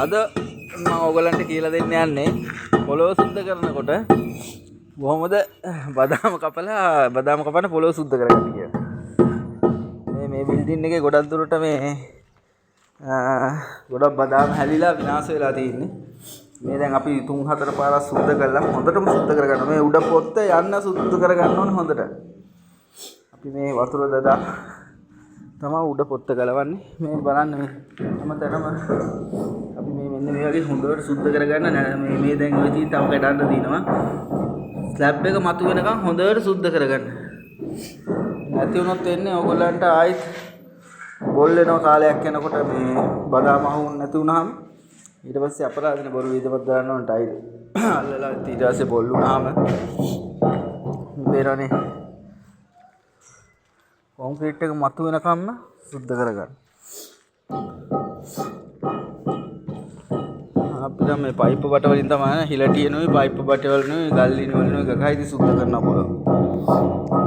අද මම ඔයගලන්ට කියලා දෙන්න යන්නේ පොළොව සුද්ධ කරනකොට කොහොමද බදාම කපන පොළොව සුද්ධ කරගන්න කියලා. මේ බිල්ඩින් එකේ ගොඩක් දුරට ගොඩක් බදාම හැලිලා විනාශ වෙලා තියෙන්නේ. මේ දැන් අපි 3-4 පාරක් සුද්ධ කරලා හොඳටම සුද්ධ කරගන්න. මේ උඩ පොත්ත යන්න සුද්ධ කරගන්න ඕනේ හොඳට. අපි මේ වතුර දදා තමයි උඩ පොත්ත ගලවන්නේ. මේ බලන්න මේ හැමතැනම අපි මෙන්න මේ වගේ හොඳට සුද්ධ කරගන්න මේ දැන් ඔය තියෙන තව කඩන්න දිනවා. ස්ලැබ් එක මතු වෙනකන් හොඳට සුද්ධ කරගන්න. නැති වුණොත් වෙන්නේ ඕගොල්ලන්ට ආයිත් බොල් වෙන කාලයක් යනකොට මේ බදාම අහුන් නැති වුණාම ඊට පස්සේ අපරාධනේ බොරු වේදපත් දාන්න ඕන ටයිල් අල්ලලා ඊට පස්සේ බොල් වුණාම බේරනේ කොන්ක්‍රීට් එක මතු වෙනකම්ම සුද්ධ කරගන්න. අපිට මේ පයිප් බට වලින් තමයි හිලටියනොයි පයිප් බට වලින් ගල් වලින් ගගයිදි සුද්ධ කරන්න පුළුවන්.